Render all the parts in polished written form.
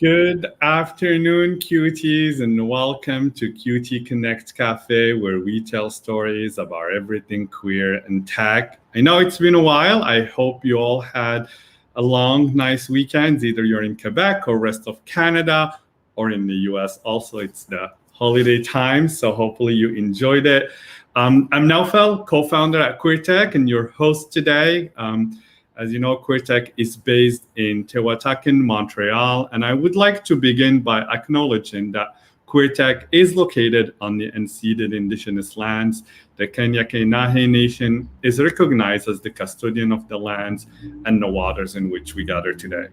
Good afternoon, cuties, and welcome to QT Connect Cafe, where we tell stories about everything queer and tech. I know it's been a while. I hope you all had a long, nice weekend. Either you're in Quebec or rest of Canada or in the US. Also, it's the holiday time, so hopefully you enjoyed it. I'm Naufel, co-founder at Queer Tech, and your host today. As you know, Queer Tech is based in Tehuantepec, Montreal, and I would like to begin by acknowledging that Queer Tech is located on the unceded Indigenous lands. The Kanien'kehá:ka Nation is recognized as the custodian of the lands and the waters in which we gather today.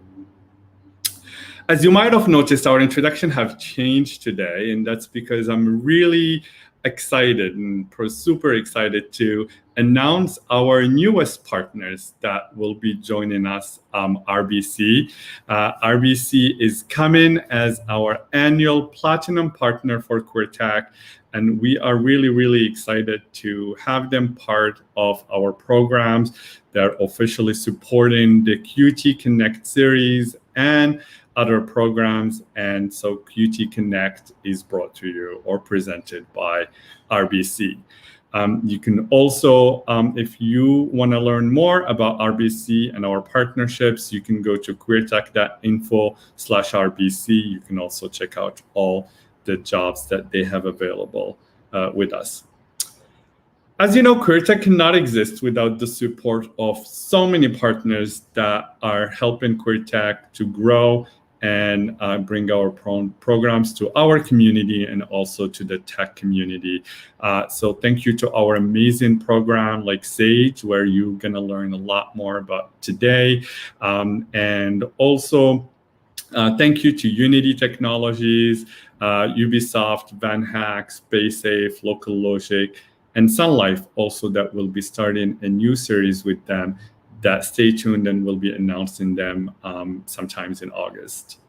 As you might have noticed, our introduction have changed today, and that's because I'm really excited and super excited to announce our newest partners that will be joining us, RBC. RBC is coming as our annual platinum partner for Queer Tech, and we are really, really excited to have them part of our programs. They're officially supporting the QT Connect series and other programs, and so QT Connect is brought to you or presented by RBC. You can also, if you want to learn more about RBC and our partnerships, you can go to queertech.info/RBC. You can also check out all the jobs that they have available with us. As you know, Queer Tech cannot exist without the support of so many partners that are helping Queer Tech to grow and bring our programs to our community and also to the tech community. So thank you to our amazing program like SAGE, where you're gonna learn a lot more about today. And also, thank you to Unity Technologies, Ubisoft, VanHack, SpaceSafe, Local Logic, and Sun Life also, that will be starting a new series with them. That stay tuned, and we'll be announcing them sometimes in August.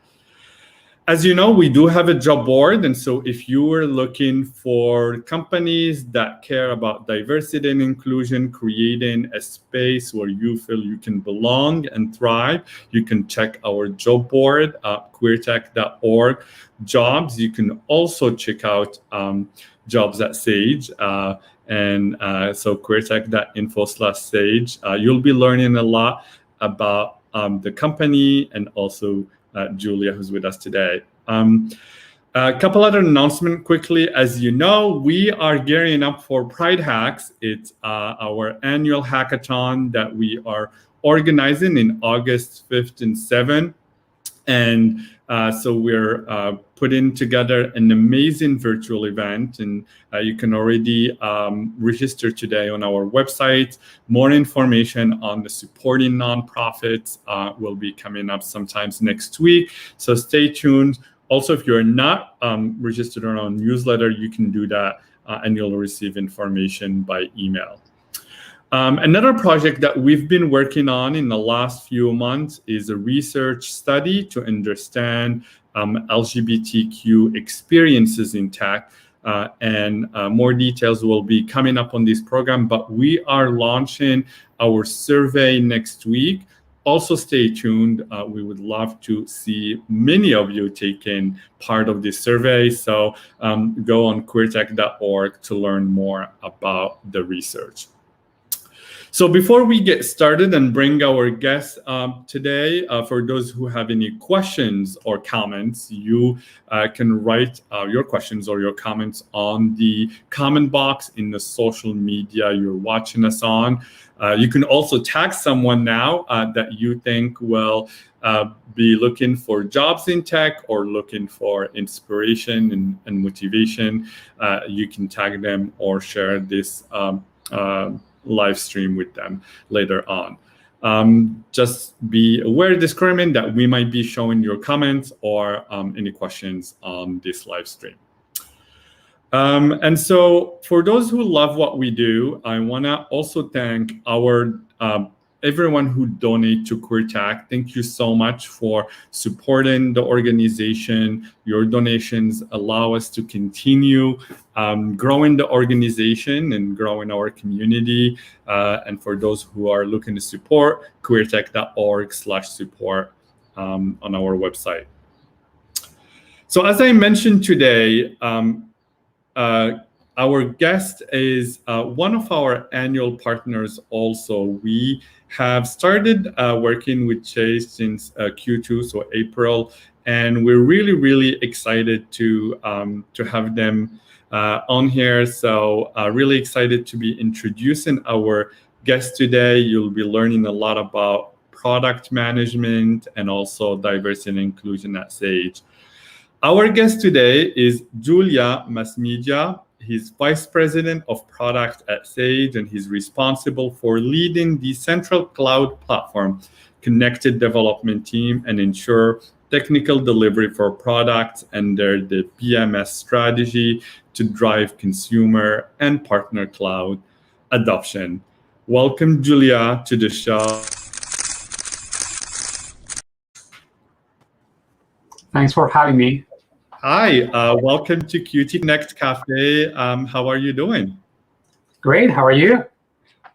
As you know, we do have a job board, and so if you are looking for companies that care about diversity and inclusion, creating a space where you feel you can belong and thrive, you can check our job board, queertech.org jobs. You can also check out jobs at SAGE. So queertech.info/SAGE. You'll be learning a lot about the company and also Julia, who's with us today. A couple other announcements quickly. As you know, we are gearing up for Pride Hacks. It's our annual hackathon that we are organizing in August 5th and 7th. And so we're putting together an amazing virtual event, and you can already register today on our website. More information on the supporting nonprofits will be coming up sometimes next week, so stay tuned. Also, if you're not registered on our newsletter, you can do that and you'll receive information by email. Another project that we've been working on in the last few months is a research study to understand LGBTQ experiences in tech, and more details will be coming up on this program, but we are launching our survey next week. Also stay tuned. We would love to see many of you taking part of this survey, so go on queertech.org to learn more about the research. So before we get started and bring our guests today, for those who have any questions or comments, you can write your questions or your comments on the comment box in the social media you're watching us on. You can also tag someone now that you think will be looking for jobs in tech or looking for inspiration and motivation. You can tag them or share this live stream with them later on. Just be aware, disclaimer, that we might be showing your comments or any questions on this live stream. And so for those who love what we do, I want to also thank our everyone who donate to Queer Tech. Thank you so much for supporting the organization. Your donations allow us to continue growing the organization and growing our community. And for those who are looking to support, queertech.org/support on our website. So as I mentioned today, our guest is one of our annual partners also. We have started working with Chase since Q2, so April, and we're really excited to have them on here. So really excited to be introducing our guest today. You'll be learning a lot about product management and also diversity and inclusion at Sage. Our guest today is Julià Masmitjà. He's Vice President of Product at Sage, and he's responsible for leading the central cloud platform connected development team and ensure technical delivery for products under the PMS strategy to drive consumer and partner cloud adoption. Welcome, Julià, to the show. Thanks for having me. Hi, welcome to Qt Connect Café. How are you doing? Great, how are you?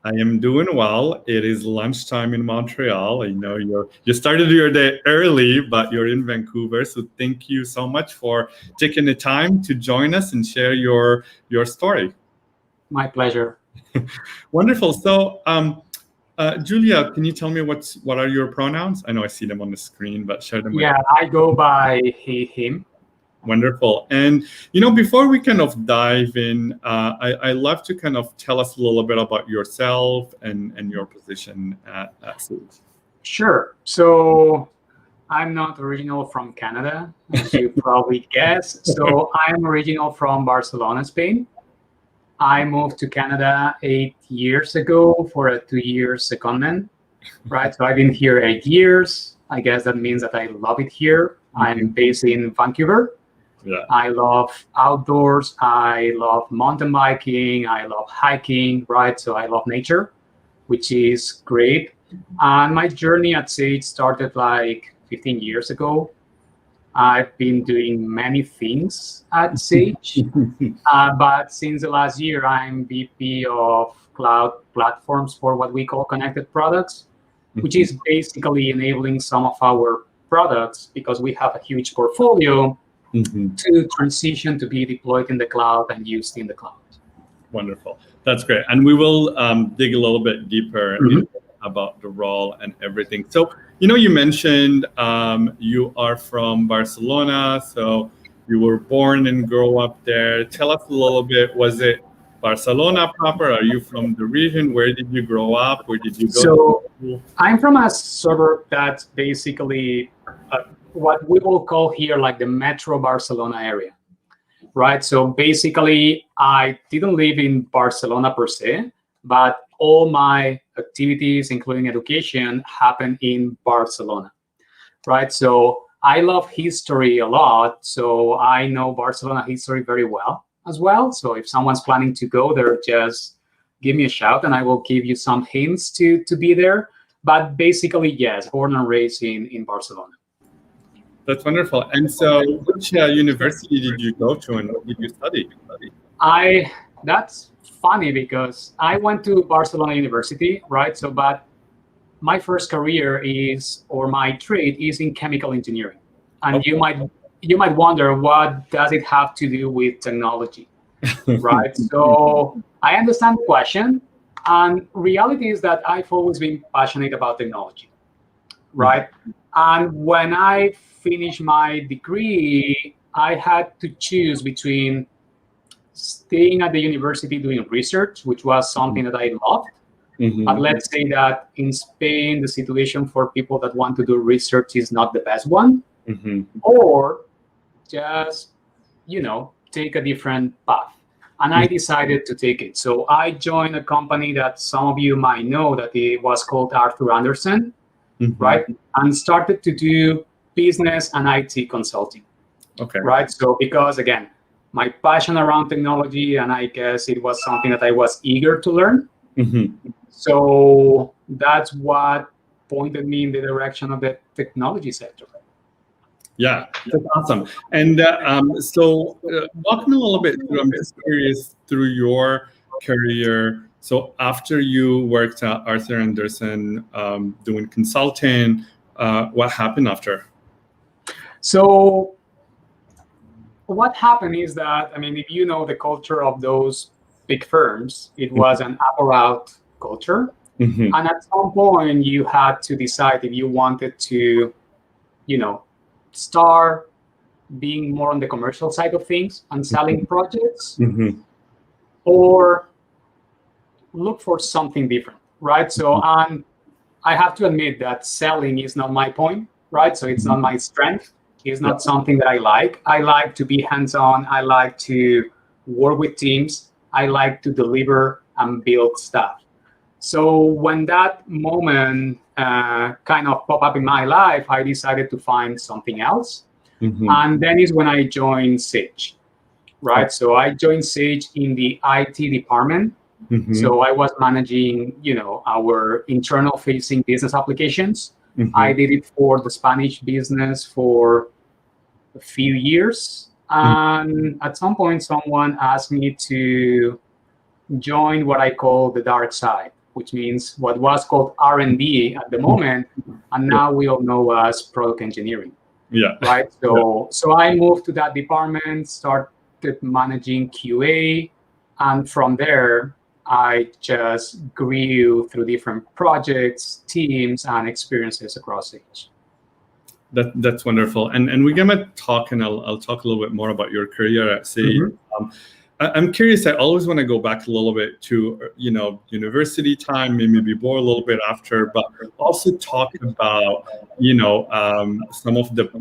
I am doing well. It is lunchtime in Montreal. I know you started your day early, but you're in Vancouver. So thank you so much for taking the time to join us and share your story. My pleasure. Wonderful. So Julià, can you tell me what are your pronouns? I know I see them on the screen, but share them. Yeah, I go by he, him. Wonderful. And, before we kind of dive in, I love to kind of tell us a little bit about yourself and your position at Sage. Sure. So I'm not original from Canada, as you probably guess. So I'm original from Barcelona, Spain. I moved to Canada 8 years ago for a 2-year secondment, right? So I've been here 8 years. I guess that means that I love it here. Mm-hmm. I'm based in Vancouver. Yeah. I love outdoors. I love mountain biking. I love hiking, right? So I love nature, which is great. And my journey at Sage started like 15 years ago. I've been doing many things at Sage, but since the last year, I'm VP of Cloud Platforms for what we call connected products, which is basically enabling some of our products, because we have a huge portfolio, to transition to be deployed in the cloud and used in the cloud. Wonderful. That's great. And we will dig a little bit deeper about the role and everything. So, you mentioned you are from Barcelona, so you were born and grew up there. Tell us a little bit, was it Barcelona proper? Are you from the region? Where did you grow up? Where did you go to school? I'm from a suburb that's basically what we will call here like the Metro Barcelona area, right? So basically, I didn't live in Barcelona per se, but all my activities, including education, happen in Barcelona, right? So I love history a lot, so I know Barcelona history very well as well. So if someone's planning to go there, just give me a shout and I will give you some hints to be there. But basically, yes, born and raised in Barcelona. That's wonderful. And so which university did you go to and what did you study? That's funny because I went to Barcelona University, right? So, but my first career my trade is in chemical engineering. And okay. You might wonder, what does it have to do with technology, right? So I understand the question. And reality is that I've always been passionate about technology, right? And when I finished my degree, I had to choose between staying at the university doing research, which was something that I loved. But let's say that in Spain, the situation for people that want to do research is not the best one, or just, take a different path. And I decided to take it. So I joined a company that some of you might know, that it was called Arthur Andersen, right? And started to do business and IT consulting, right? So because, again, my passion around technology, and I guess it was something that I was eager to learn. So that's what pointed me in the direction of the technology sector. Yeah, that's awesome. And so walk me a little bit through, I'm just curious, through your career. So after you worked at Arthur Andersen doing consulting, what happened after? So what happened is that, I mean, if you know the culture of those big firms, it was an up or out culture. Mm-hmm. And at some point, you had to decide if you wanted to, start being more on the commercial side of things and selling projects, Mm-hmm. or look for something different, right? So, and I have to admit that selling is not my point, right? So it's not my strength. It's not something that I like. I like to be hands-on. I like to work with teams. I like to deliver and build stuff. So when that moment kind of popped up in my life, I decided to find something else. Mm-hmm. And then is when I joined Sage, right? So I joined Sage in the IT department. Mm-hmm. So I was managing, our internal facing business applications. Mm-hmm. I did it for the Spanish business for a few years. And at some point, someone asked me to join what I call the dark side, which means what was called R&D at the moment, and now we all know as product engineering. Yeah. Right. So I moved to that department, started managing QA, and from there, I just grew through different projects, teams, and experiences across Sage. That's wonderful. And we're gonna talk, and I'll talk a little bit more about your career at Sage. Mm-hmm. I'm curious. I always want to go back a little bit to university time, maybe before, a little bit after, but also talk about some of the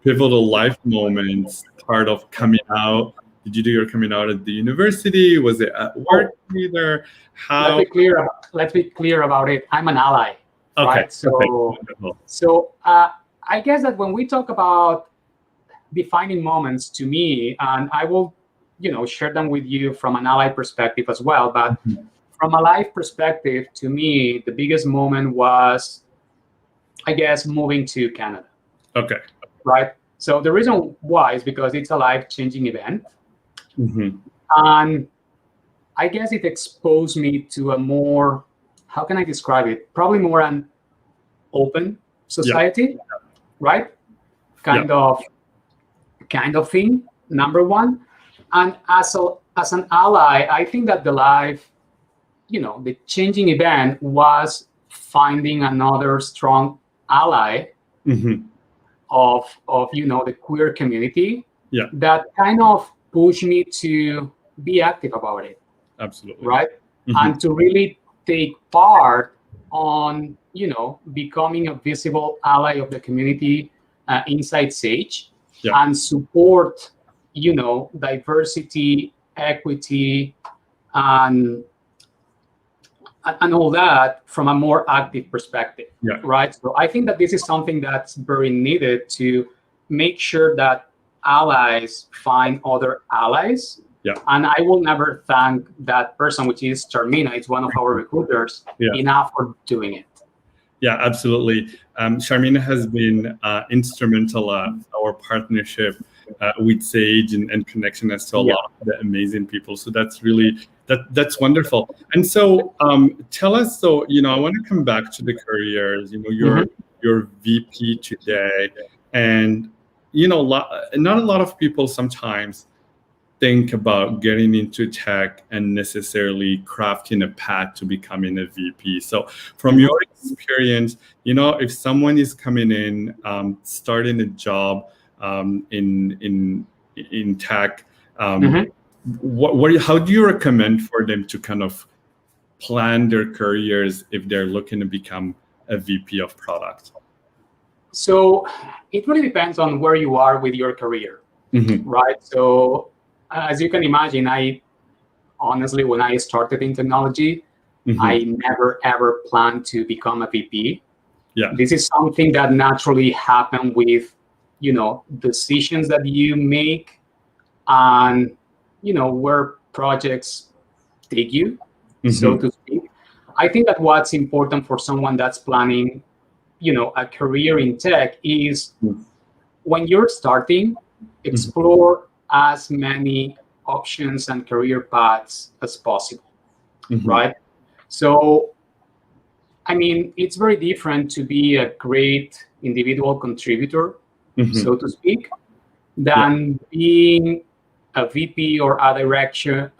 pivotal life moments, part of coming out. Did you do your coming out at the university? Was it at work? Either? How? Let's be clear about it. I'm an ally. Okay. Right? So I guess that when we talk about defining moments, to me, and I will share them with you from an ally perspective as well. But from a life perspective, to me, the biggest moment was, I guess, moving to Canada. Okay. Right. So the reason why is because it's a life-changing event. Mm-hmm. And I guess it exposed me to a more, how can I describe it? Probably more an open society, right? Kind of thing, number one. And as an ally, I think that the changing event was finding another strong ally of the queer community that kind of pushed me to be active about it. Absolutely. Right? And to really take part on, becoming a visible ally of the community inside Sage and support diversity, equity, and all that from a more active perspective, right? So I think that this is something that's very needed to make sure that allies find other allies. And I will never thank that person, which is Charmina. It's one of our recruiters, enough for doing it. Yeah, absolutely. Charmina has been instrumental in our partnership with Sage and connection us to a lot of the amazing people. So that's really, that's wonderful. And so tell us, I want to come back to the careers. You're VP today, and not a lot of people sometimes think about getting into tech and necessarily crafting a path to becoming a VP. So from your experience, if someone is coming in, starting a job in tech, how do you recommend for them to kind of plan their careers if they're looking to become a VP of product? So it really depends on where you are with your career, right? So as you can imagine, honestly, when I started in technology, I never, ever planned to become a VP. This is something that naturally happened with, decisions that you make and, where projects take you, so to speak. I think that what's important for someone that's planning, a career in tech is when you're starting, explore as many options and career paths as possible, right? So, I mean, it's very different to be a great individual contributor, so to speak, than being a VP or a director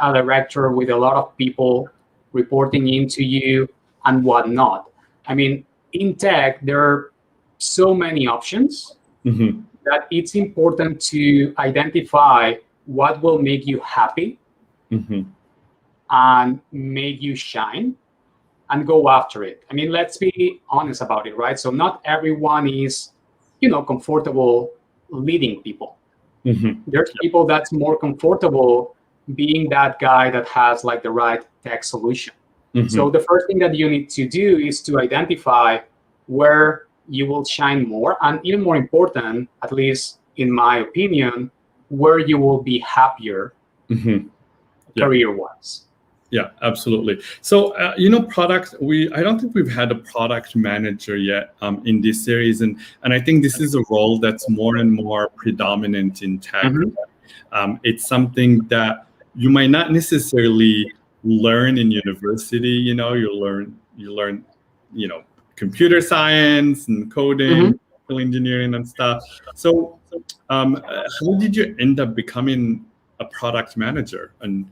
with a lot of people reporting into you and whatnot. I mean, in tech, there are so many options that it's important to identify what will make you happy and make you shine and go after it. I mean, let's be honest about it, right? So not everyone is, comfortable leading people. There's people that's more comfortable being that guy that has like the right tech solution. So the first thing that you need to do is to identify where you will shine more, and even more important, at least in my opinion, where you will be happier career-wise. Yeah, absolutely. So, product, I don't think we've had a product manager yet in this series. And I think this is a role that's more and more predominant in tech. It's something that you might not necessarily learn in university. You learn, computer science and coding, engineering and stuff. So, how did you end up becoming a product manager? And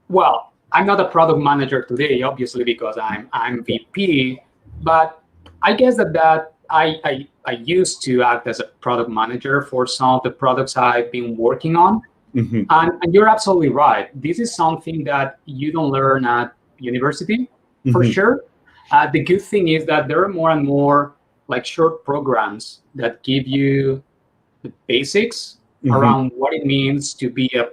well, I'm not a product manager today, obviously, because I'm VP, but I guess that I used to act as a product manager for some of the products I've been working on. And you're absolutely right. This is something that you don't learn at university, for sure. The good thing is that there are more and more like short programs that give you the basics around what it means to be a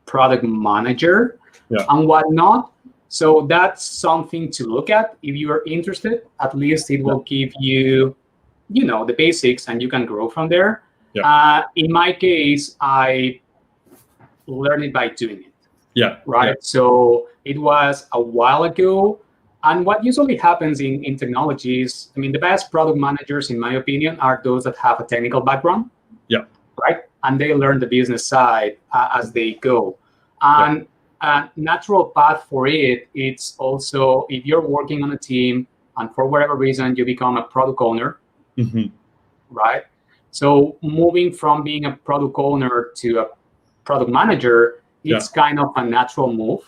product manager and whatnot. So that's something to look at if you are interested. At least it will give you, the basics, and you can grow from there. In my case, I learned it by doing it. Right. So it was a while ago. And what usually happens in technology is, I mean, the best product managers, in my opinion, are those that have a technical background. Right. And they learn the business side as they go. And a natural path for it, it's also if you're working on a team and for whatever reason you become a product owner, right? So moving from being a product owner to a product manager, it's kind of a natural move,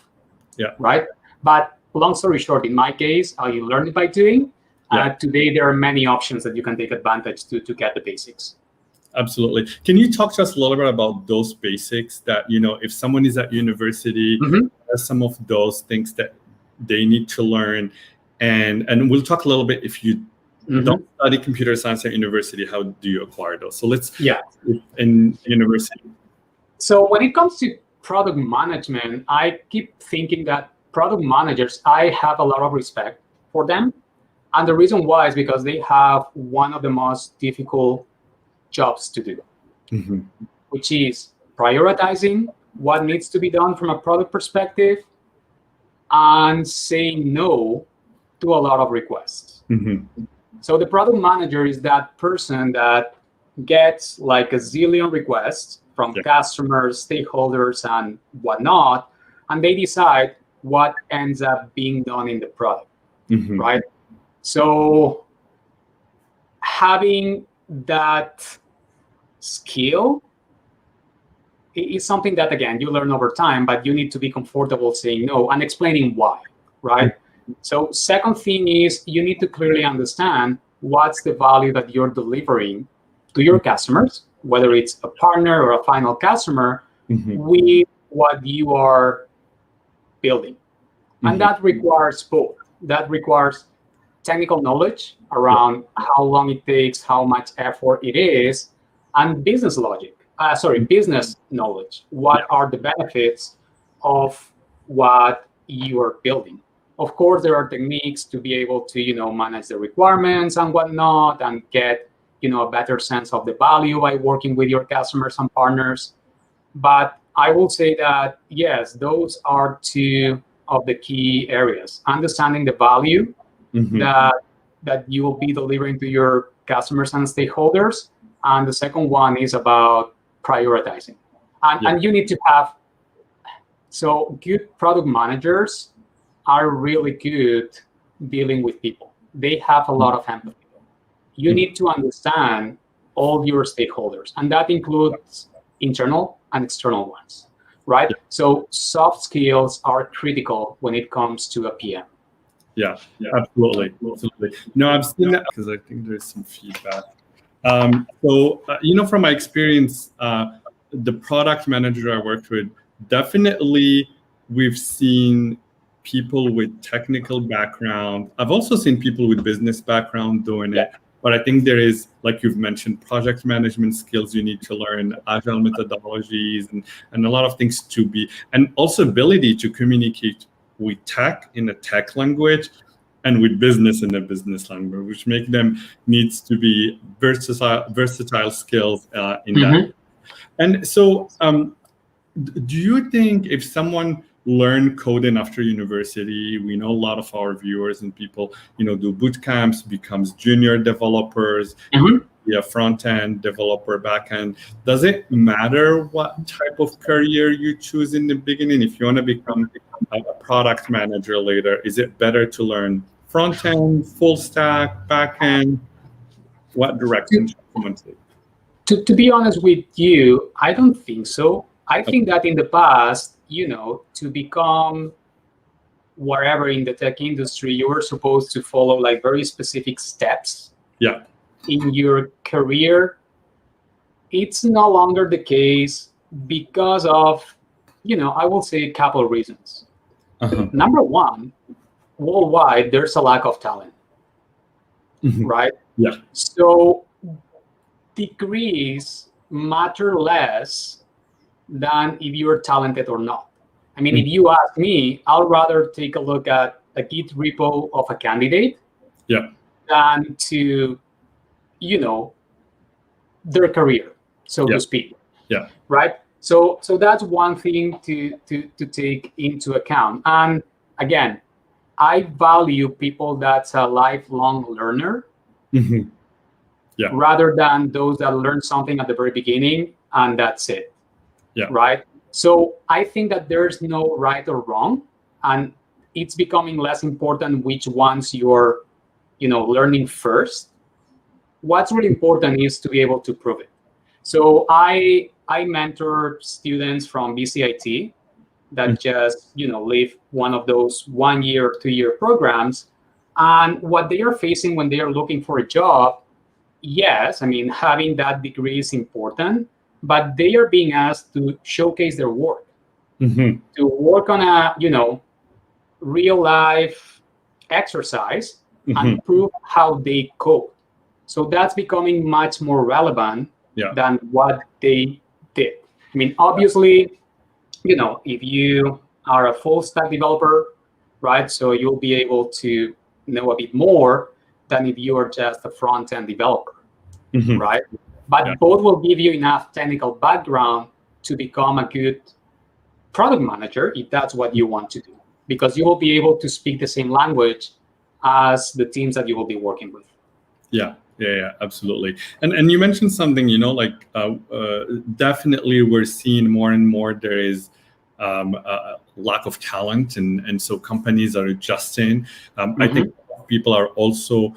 right? But long story short, in my case, I learned it by doing. Today, there are many options that you can take advantage to get the basics. Absolutely. Can you talk to us a little bit about those basics that, if someone is at university, some of those things that they need to learn? And we'll talk a little bit, if you don't study computer science at university, how do you acquire those? So let's, in university. So when it comes to product management, I keep thinking that product managers, I have a lot of respect for them. And the reason why is because they have one of the most difficult jobs to do, which is prioritizing what needs to be done from a product perspective and saying no to a lot of requests. So the product manager is that person that gets like a zillion requests from customers, stakeholders, and whatnot, and they decide what ends up being done in the product, right? So having that skill is something that, again, you learn over time, but you need to be comfortable saying no and explaining why, right? So second thing is you need to clearly understand what's the value that you're delivering to your customers, whether it's a partner or a final customer, with what you are building. And that requires both. That requires technical knowledge around how long it takes, how much effort it is, and business logic. Business knowledge. What are the benefits of what you are building? Of course, there are techniques to be able to, manage the requirements and whatnot, and get, a better sense of the value by working with your customers and partners. But I will say that, yes, those are two of the key areas. Understanding the value that you will be delivering to your customers and stakeholders. And the second one is about prioritizing. And you need to have, so good product managers are really good dealing with people. They have a lot of empathy. You need to understand all your stakeholders, and that includes internal and external ones, right? Yeah. So soft skills are critical when it comes to a PM. Yeah, absolutely. No, I've seen that because I think there's some feedback. From my experience, the product manager I worked with, definitely we've seen people with technical background. I've also seen people with business background doing it. But I think there is, like you've mentioned, project management skills you need to learn, agile methodologies, and a lot of things to be, and also ability to communicate with tech in a tech language and with business in a business language, which make them needs to be versatile skills in that. And so do you think if someone learn coding after university, we know a lot of our viewers and people, do boot camps, becomes junior developers, be a front-end developer, back-end. Does it matter what type of career you choose in the beginning? If you want to become a product manager later, is it better to learn front-end, full stack, back-end? What direction should someone take? To be honest with you, I don't think so. I think that in the past, to become wherever in the tech industry, you were supposed to follow like very specific steps in your career. It's no longer the case because of, I will say a couple of reasons. Number one, worldwide, there's a lack of talent, right? Yeah. So degrees matter less than if you're talented or not. I mean, if you ask me, I'll rather take a look at a Git repo of a candidate than to, their career, so to speak. Yeah. Right? So that's one thing to take into account. And again, I value people that's a lifelong learner rather than those that learn something at the very beginning and that's it. Right. So I think that there's no right or wrong, and it's becoming less important which ones you're, learning first. What's really important is to be able to prove it. So I mentor students from BCIT that just, leave one of those 1 year, 2 year programs, and what they are facing when they are looking for a job. Yes, I mean, having that degree is important, but they are being asked to showcase their work, to work on a, real life exercise and prove how they code. So that's becoming much more relevant than what they did. I mean, obviously, if you are a full stack developer, right, so you'll be able to know a bit more than if you are just a front-end developer, right? But both will give you enough technical background to become a good product manager if that's what you want to do, because you will be able to speak the same language as the teams that you will be working with. Yeah, absolutely. And you mentioned something, definitely we're seeing more and more there is a lack of talent, and so companies are adjusting. I think people are also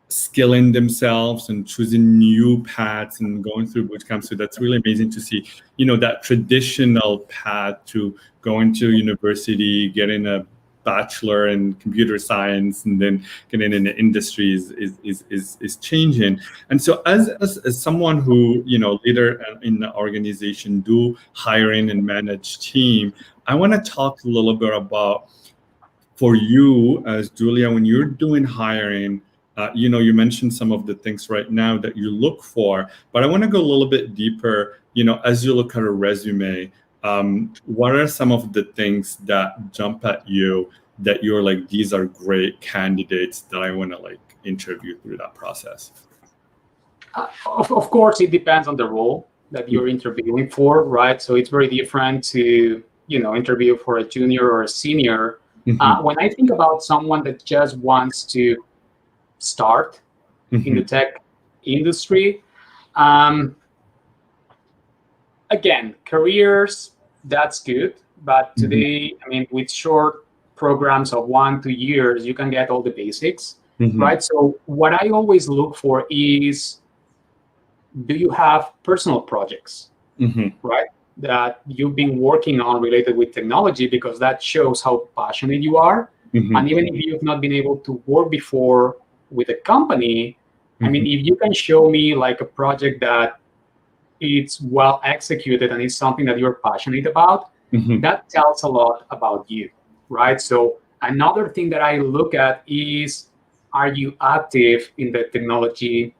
skilling themselves and choosing new paths and going through boot camps. So that's really amazing to see, that traditional path to going to university, getting a bachelor in computer science, and then getting in the industry is changing. And so as someone who, leader in the organization, do hiring and manage team, I want to talk a little bit about, for you as Julià, when you're doing hiring, you mentioned some of the things right now that you look for, but I want to go a little bit deeper. As you look at a resume, what are some of the things that jump at you that you're like, these are great candidates that I want to interview through that process? Of course, it depends on the role that you're interviewing for, right? So it's very different to, interview for a junior or a senior. When I think about someone that just wants to start in the tech industry, again, careers, that's good. But today, I mean, with short programs of 1-2 years, you can get all the basics. right? So what I always look for is, do you have personal projects, right, that you've been working on related with technology, because that shows how passionate you are. And even if you've not been able to work before with a company, I mean, if you can show me like a project that it's well executed and it's something that you're passionate about, that tells a lot about you, right? So another thing that I look at is, are you active in the technology,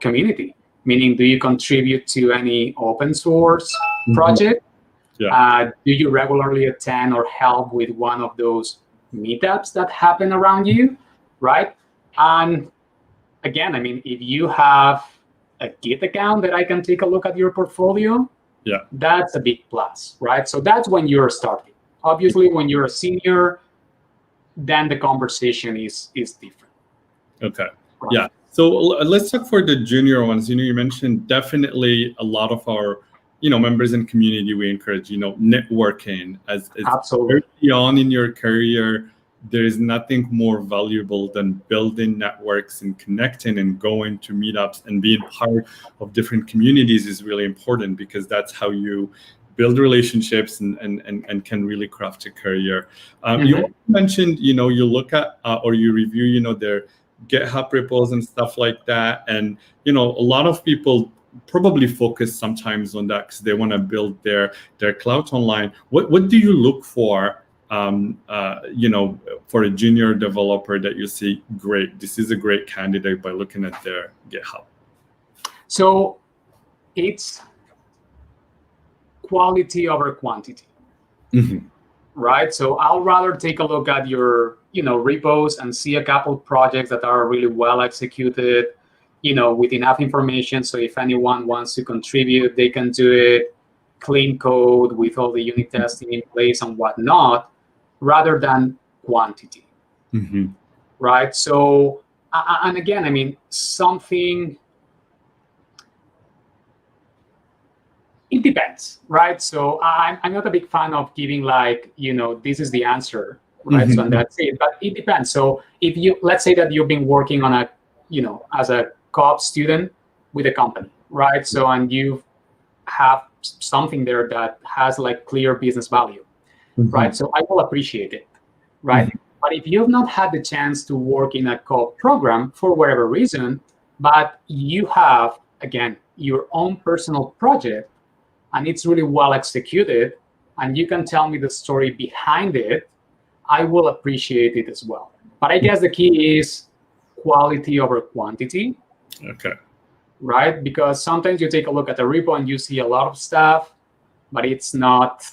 community? Meaning, do you contribute to any open source project? Do you regularly attend or help with one of those meetups that happen around you, right? And again, I mean, if you have a Git account that I can take a look at your portfolio, that's a big plus, right? So that's when you're starting. Obviously, when you're a senior, then the conversation is different. Okay. Right. Yeah. So let's talk for the junior ones. You mentioned definitely a lot of our, members in community, we encourage, networking as absolutely early on in your career. There is nothing more valuable than building networks and connecting and going to meetups and being part of different communities is really important, because that's how you build relationships and can really craft a career. You mentioned, you look at or you review, their GitHub repos and stuff like that. And, a lot of people probably focus sometimes on that because they want to build their clout online. What do you look for, for a junior developer that you see, great, this is a great candidate, by looking at their GitHub? So it's quality over quantity, right? So I'll rather take a look at your, repos and see a couple projects that are really well executed, with enough information. So if anyone wants to contribute, they can do it, clean code with all the unit testing in place and whatnot, rather than quantity, right? So, and again, I mean, it depends, right? So I'm not a big fan of giving like, this is the answer, right? So and that's it, but it depends. So if let's say that you've been working on a, as a co-op student with a company, right? So, and you have something there that has like clear business value, right? So I will appreciate it, right? But if you've not had the chance to work in a co-op program for whatever reason, but you have, again, your own personal project, and it's really well executed, and you can tell me the story behind it, I will appreciate it as well. But I guess the key is quality over quantity. Okay. Right? Because sometimes you take a look at the repo and you see a lot of stuff, but it's not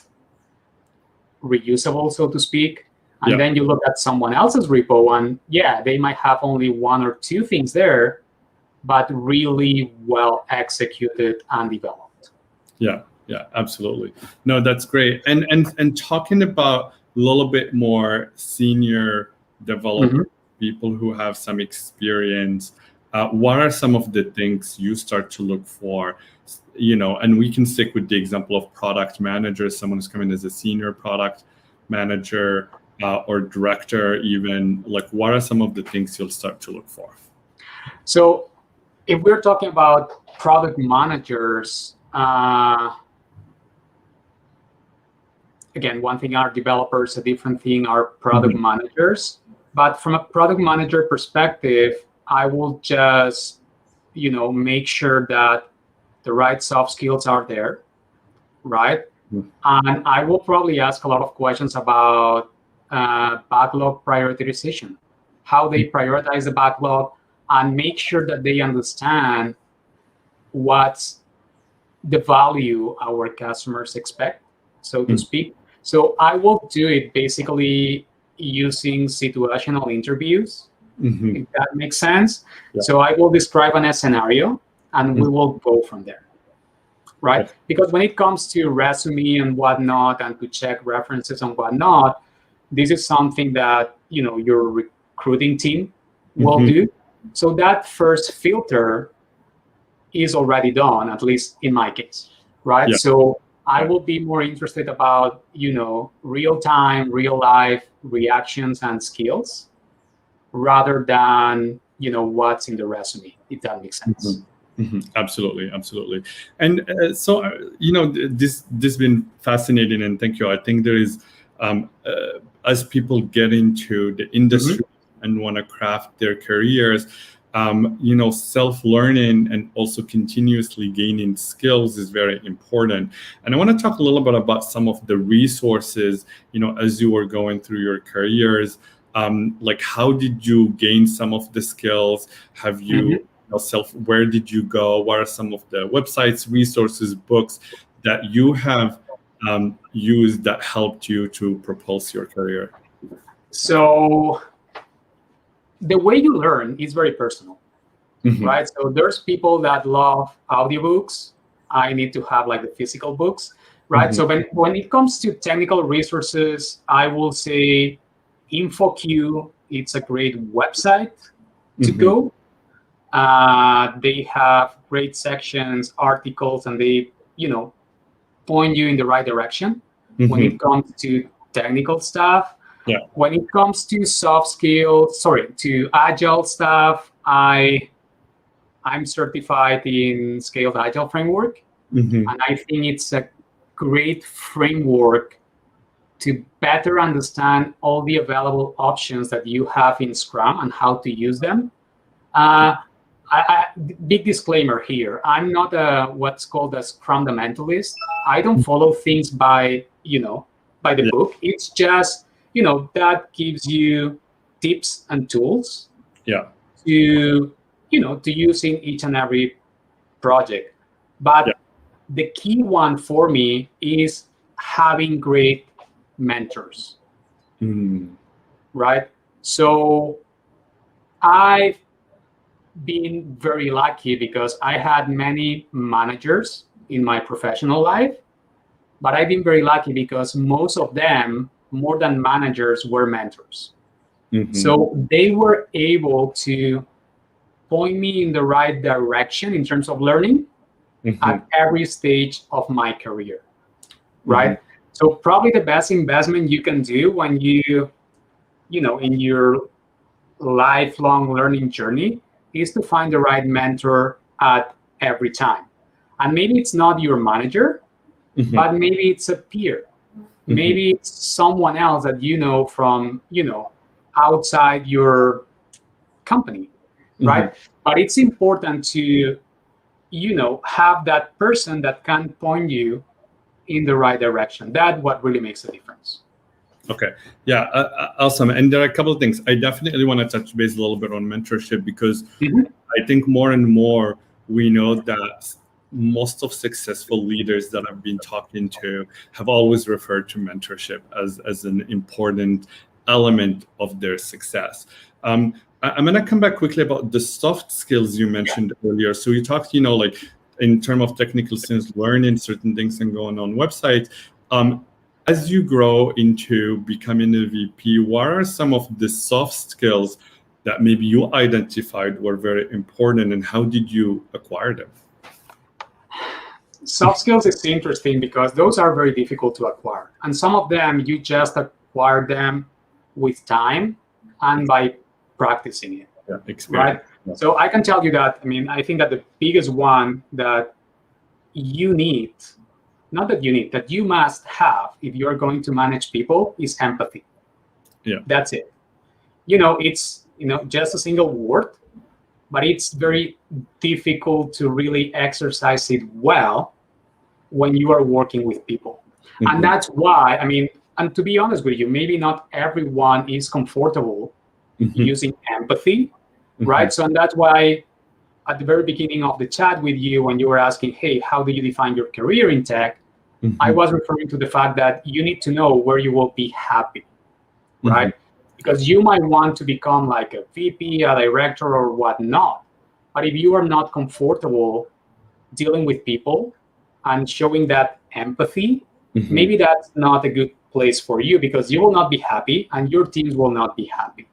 reusable, so to speak. And then you look at someone else's repo and they might have only one or two things there, but really well executed and developed. Yeah, absolutely. No, that's great. And talking about a little bit more senior developers, people who have some experience, what are some of the things you start to look for? And we can stick with the example of product managers, someone who's coming as a senior product manager or director even. Like, what are some of the things you'll start to look for? So if we're talking about product managers, again, one thing are developers, a different thing are product managers. But from a product manager perspective, I will just, make sure that the right soft skills are there, right? And I will probably ask a lot of questions about backlog prioritization, how they prioritize the backlog, and make sure that they understand what's the value our customers expect, so to speak. So I will do it basically using situational interviews, if that makes sense. So I will describe a scenario and we will go from there, right? Because when it comes to resume and whatnot and to check references and whatnot, this is something that, your recruiting team will do. So that first filter is already done, at least in my case, right? So I will be more interested about, real-time, real-life reactions and skills, rather than what's in the resume, if that makes sense. Absolutely. And so this has been fascinating, and thank you. I think there is as people get into the industry and want to craft their careers, self-learning and also continuously gaining skills is very important. And I want to talk a little bit about some of the resources, as you were going through your careers. Like, how did you gain some of the skills? Have you where did you go? What are some of the websites, resources, books that you have used that helped you to propulse your career? So the way you learn is very personal, right? So there's people that love audiobooks. I need to have like the physical books, right? So when it comes to technical resources, I will say InfoQ, it's a great website to go. They have great sections, articles, and they, point you in the right direction when it comes to technical stuff. When it comes to to agile stuff, I'm certified in Scaled Agile Framework, and I think it's a great framework to better understand all the available options that you have in Scrum and how to use them. Big disclaimer here. I'm not what's called a Scrum-fundamentalist. I don't follow things by the book. It's just, that gives you tips and tools to use in each and every project. But the key one for me is having great mentors, right? So I've been very lucky because I had many managers in my professional life, but I've been very lucky because most of them, more than managers, were mentors. So they were able to point me in the right direction in terms of learning at every stage of my career, right? So probably the best investment you can do when you, in your lifelong learning journey is to find the right mentor at every time. And maybe it's not your manager, but maybe it's a peer. Maybe it's someone else that from, outside your company, right? But it's important to, have that person that can point you in the right direction. That's what really makes a difference. Okay. Yeah. Awesome. And there are a couple of things. I definitely want to touch base a little bit on mentorship because I think more and more we know that most of successful leaders that I've been talking to have always referred to mentorship as an important element of their success. I'm going to come back quickly about the soft skills you mentioned earlier. So you talked, like in terms of technical skills, learning certain things and going on websites. As you grow into becoming a VP, what are some of the soft skills that maybe you identified were very important, and how did you acquire them? Soft skills is interesting because those are very difficult to acquire. And some of them, you just acquire them with time and by practicing it, right? Yeah. So I can tell you that, I think that the biggest one that you need, that you must have if you're going to manage people is empathy. That's it. It's, just a single word, but it's very difficult to really exercise it well when you are working with people. And that's why, and to be honest with you, maybe not everyone is comfortable using empathy, right? So, and that's why at the very beginning of the chat with you, when you were asking, hey, how do you define your career in tech? I was referring to the fact that you need to know where you will be happy, right? Because you might want to become like a VP, a director, or whatnot. But if you are not comfortable dealing with people and showing that empathy, maybe that's not a good place for you because you will not be happy and your teams will not be happy,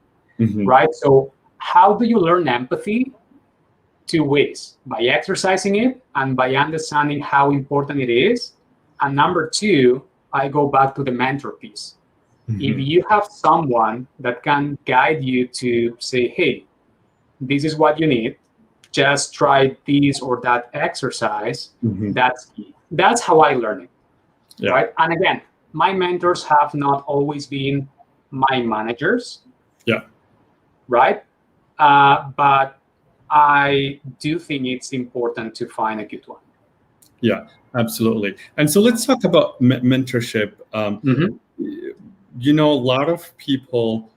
right? So how do you learn empathy? Two ways: by exercising it and by understanding how important it is. And number two, I go back to the mentor piece. If you have someone that can guide you to say, hey, this is what you need, just try this or that exercise, that's key. That's how I learn it, right? And again, my mentors have not always been my managers, right? But I do think it's important to find a good one. Yeah, absolutely. And so let's talk about mentorship. You know, a lot of people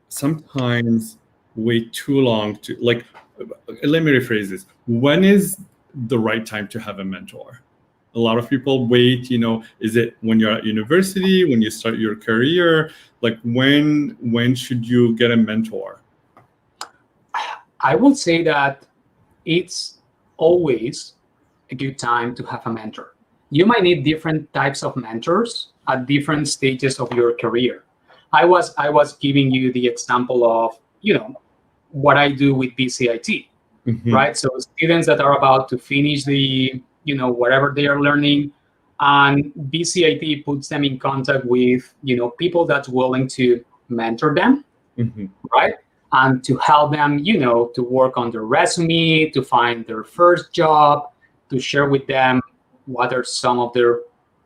sometimes wait too long to, like, let me rephrase this. When is the right time to have a mentor? A lot of people wait, you know, is it when you're at university, when you start your career? Like, when should you get a mentor? I will say that it's always a good time to have a mentor. You might need different types of mentors at different stages of your career. I was giving you the example of, you know, what I do with BCIT, right? So students that are about to finish the, you know, whatever they are learning, and BCIT puts them in contact with, you know, people that's willing to mentor them, right? And to help them, you know, to work on their resume, to find their first job, to share with them what are some of their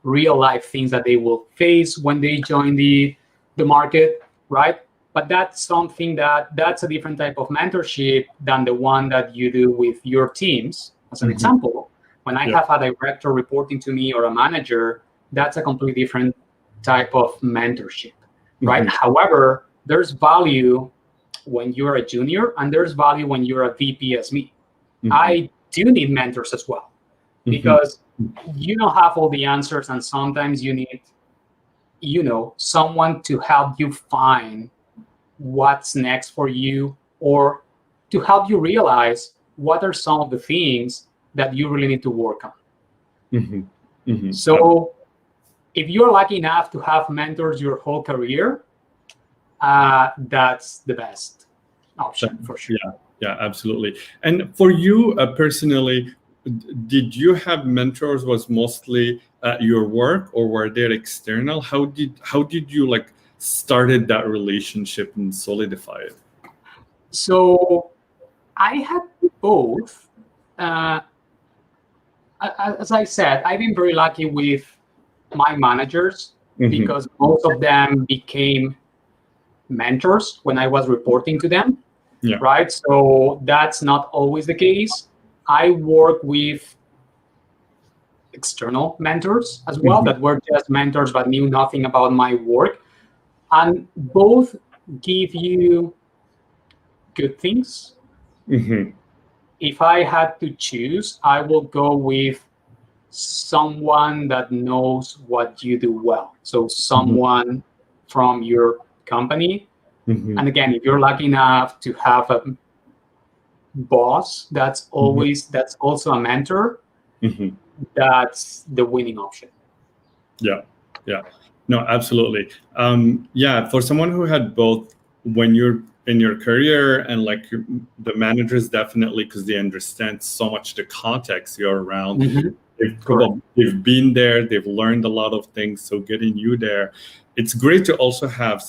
real life things that they will face when they join the market, right? But that's something that's a different type of mentorship than the one that you do with your teams. As an example, when I have a director reporting to me or a manager, that's a completely different type of mentorship, right? However, there's value when you're a junior, and there's value when you're a VP as me. I do need mentors as well, because you don't have all the answers, and sometimes you need, you know, someone to help you find what's next for you, or to help you realize what are some of the things that you really need to work on. So if you're lucky enough to have mentors your whole career, that's the best option for sure. Yeah, absolutely. And for you personally, did you have mentors? Was mostly at your work, or were they external? How did you like started that relationship and solidify it? So I had both. As I said, I've been very lucky with my managers, because most of them became mentors when I was reporting to them, right? So that's not always the case. I work with external mentors as well, that were just mentors but knew nothing about my work. And both give you good things. If I had to choose, I will go with someone that knows what you do well. So someone from your company. And again, if you're lucky enough to have a boss that's also a mentor, that's the winning option. Yeah. No, absolutely. For someone who had both, when you're in your career, and like the managers, definitely, because they understand so much the context you're around. They've been there, they've learned a lot of things. So getting you there, it's great to also have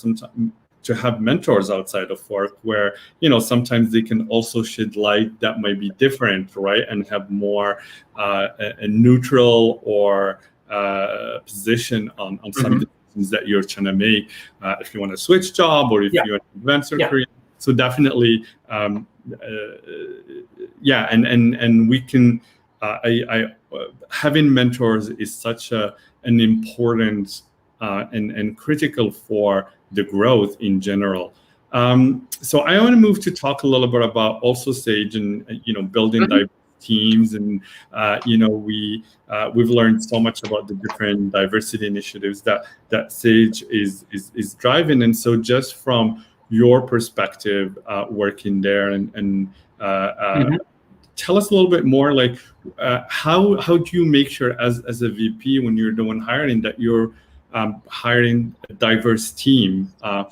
to have mentors outside of work, where, you know, sometimes they can also shed light that might be different, right? And have more a neutral or position on some decisions that you're trying to make, if you want to switch job, or if you want to advance your career. So definitely, and we can. Having mentors is such an important and critical for the growth in general. So I want to move to talk a little bit about also Sage, and building diverse teams, and we've learned so much about the different diversity initiatives that Sage is driving. And so just from your perspective, working there, and tell us a little bit more, like how do you make sure as a VP, when you're doing hiring, that you're hiring a diverse team in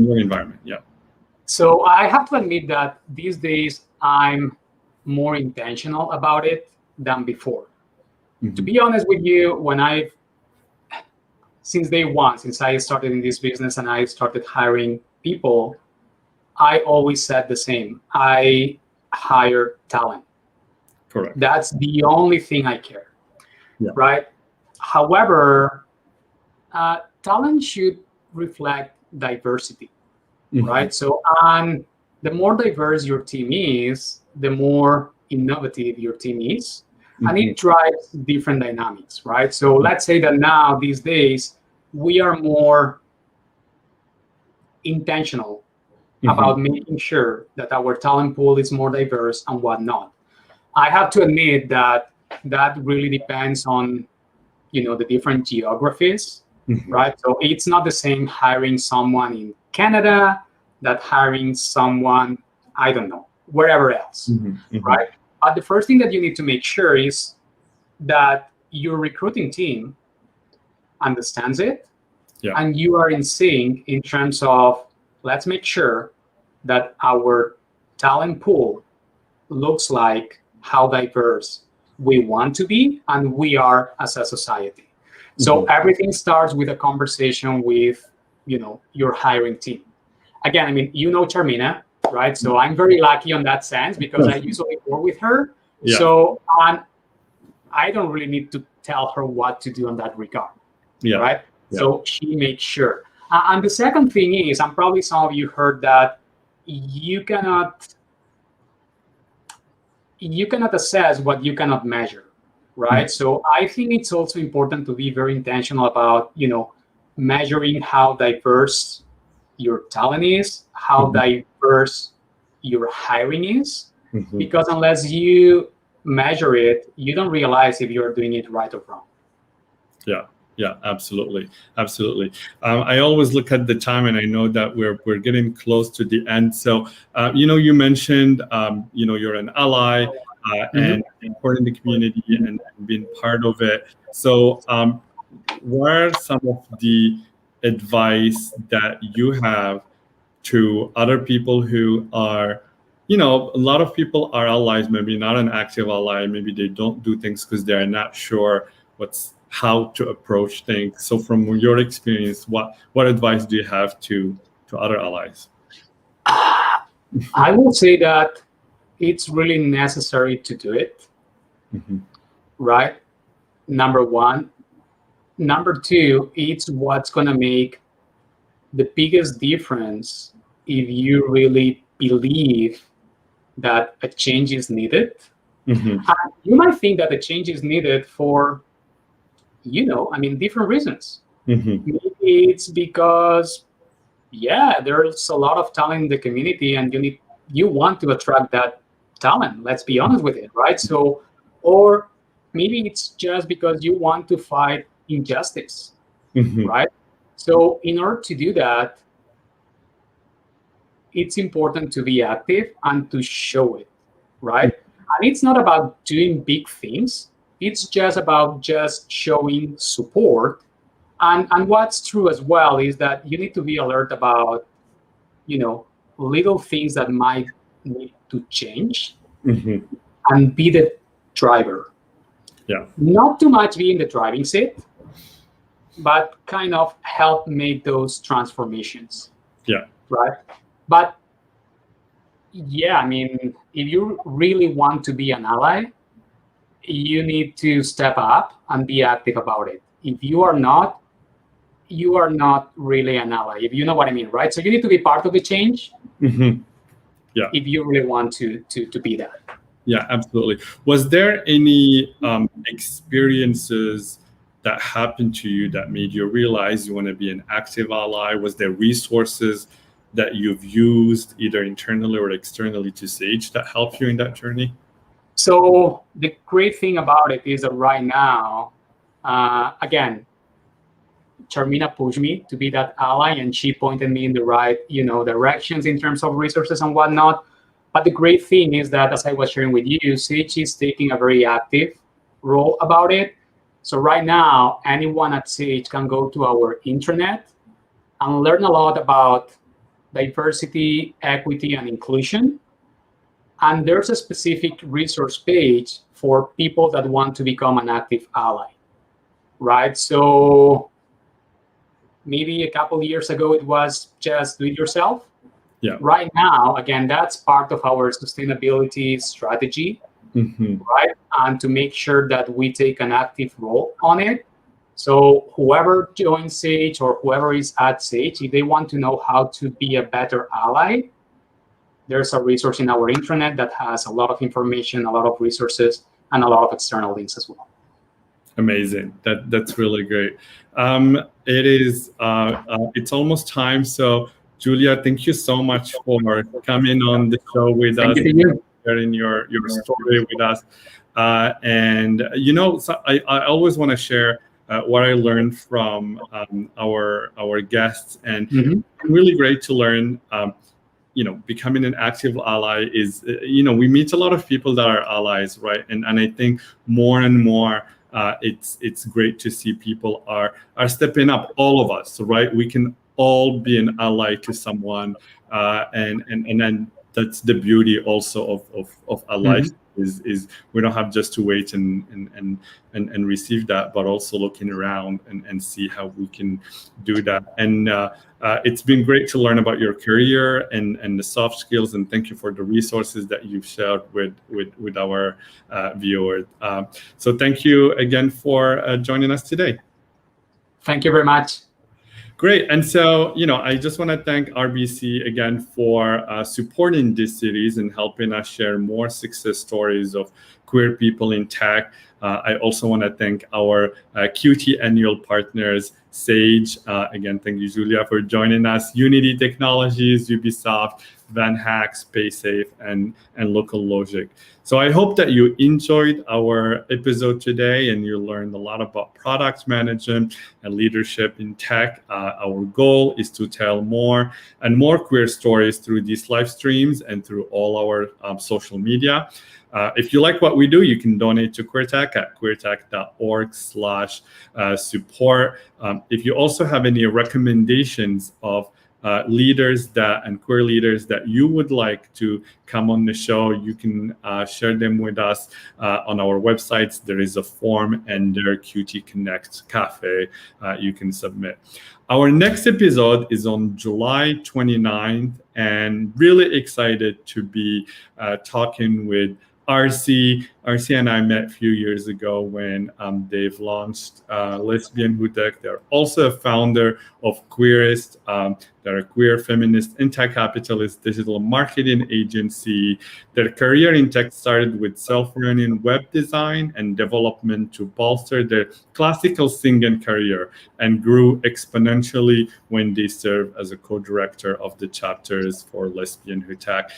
your environment? So I have to admit that these days I'm more intentional about it than before. To be honest with you, when I since day one, since I started in this business and I started hiring people, I always said the same. I hire talent. Correct. That's the only thing I care, right? However, talent should reflect diversity, right? So, the more diverse your team is, the more innovative your team is, and it drives different dynamics, right? So let's say that now, these days, we are more intentional about making sure that our talent pool is more diverse and whatnot. I have to admit that that really depends on, the different geographies, right? So it's not the same hiring someone in Canada that hiring someone, I don't know, wherever else, right? But the first thing that you need to make sure is that your recruiting team understands it, and you are in sync in terms of, let's make sure that our talent pool looks like how diverse we want to be and we are as a society. So everything starts with a conversation with, your hiring team. Again, I mean, Charmina, right? So I'm very lucky on that sense because I usually work with her. So I don't really need to tell her what to do in that regard, right? So she makes sure. And the second thing is, and probably some of you heard that, you cannot assess what you cannot measure, right? So I think it's also important to be very intentional about, measuring how diverse your talent is, how diverse your hiring is, because unless you measure it, you don't realize if you're doing it right or wrong. Yeah, absolutely. I always look at the time, and I know that we're getting close to the end. So, you mentioned, you're an ally and important in the community and being part of it. So, what are some of the advice that you have to other people who are, a lot of people are allies, maybe not an active ally, maybe they don't do things because they're not sure how to approach things. So from your experience, what advice do you have to other allies? I will say that it's really necessary to do it, right? Number one. Number two, it's what's going to make the biggest difference if you really believe that a change is needed. You might think that the change is needed for, different reasons. Maybe it's because, there's a lot of talent in the community and you want to attract that talent. Let's be honest with it, right? So, or maybe it's just because you want to fight injustice, right? So in order to do that, it's important to be active and to show it, right? And it's not about doing big things. It's just about showing support. And what's true as well is that you need to be alert about, little things that might need to change and be the driver. Not too much be in the driving seat, but kind of help make those transformations. Right. But if you really want to be an ally, you need to step up and be active about it. If you are not really an ally, if you know what I mean, right? So you need to be part of the change. If you really want to be that. Yeah, absolutely. Was there any experiences that happened to you that made you realize you want to be an active ally? Was there resources that you've used either internally or externally to Sage that helped you in that journey? So the great thing about it is that right now, again, Charmina pushed me to be that ally, and she pointed me in the right, directions in terms of resources and whatnot. But the great thing is that, as I was sharing with you, Sage is taking a very active role about it. So right now, anyone at Sage can go to our intranet and learn a lot about diversity, equity, and inclusion. And there's a specific resource page for people that want to become an active ally, right? So maybe a couple of years ago, it was just do it yourself. Yeah. Right now, again, that's part of our sustainability strategy, right? And to make sure that we take an active role on it. So whoever joins Sage or whoever is at Sage, if they want to know how to be a better ally, there's a resource in our intranet that has a lot of information, a lot of resources, and a lot of external links as well. Amazing. That's really great. It's almost time. So Julia, thank you so much for coming on the show with us, sharing your story with us. So I always want to share what I learned from our guests, and really great to learn. Becoming an active ally is, we meet a lot of people that are allies, right? And I think more and more, it's great to see people are stepping up. All of us, right? We can all be an ally to someone, and then that's the beauty also of allies. Is we don't have just to wait and receive that, but also looking around and see how we can do that. And it's been great to learn about your career and the soft skills, and thank you for the resources that you've shared with our viewers. So thank you again for joining us today. Thank you very much. Great. And so, I just want to thank RBC again for supporting this series and helping us share more success stories of queer people in tech. I also want to thank our QT annual partners, Sage. Again, thank you, Julia, for joining us. Unity Technologies, Ubisoft, VanHack, SpaceSafe, and Local Logic. So I hope that you enjoyed our episode today and you learned a lot about product management and leadership in tech. Our goal is to tell more and more queer stories through these live streams and through all our social media. If you like what we do, you can donate to QueerTech at queertech.org/support. If you also have any recommendations of leaders and queer leaders that you would like to come on the show, you can share them with us on our websites. There is a form and their QT Connect Café you can submit. Our next episode is on July 29th, and really excited to be talking with RC and I met a few years ago when they've launched Lesbian Who Tech. They're also a founder of Queerist. They're a queer, feminist, anti-capitalist digital marketing agency. Their career in tech started with self-learning web design and development to bolster their classical singing career, and grew exponentially when they served as a co-director of the chapters for Lesbian Who Tech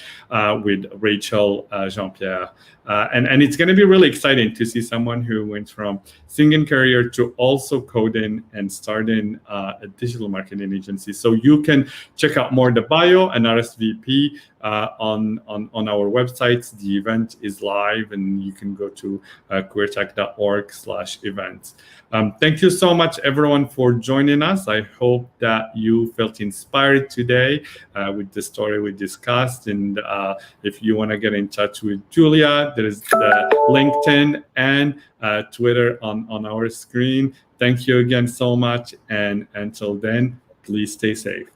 with Rachel Jean-Pierre. And it's going to be really exciting to see someone who went from singing career to also coding and starting a digital marketing agency. So you can check out more the bio and RSVP on our websites. The event is live, and you can go to queertech.org/events. Thank you so much, everyone, for joining us. I hope that you felt inspired today with the story we discussed. And if you want to get in touch with Julia, there is the LinkedIn and Twitter on our screen. Thank you again so much. And until then, please stay safe.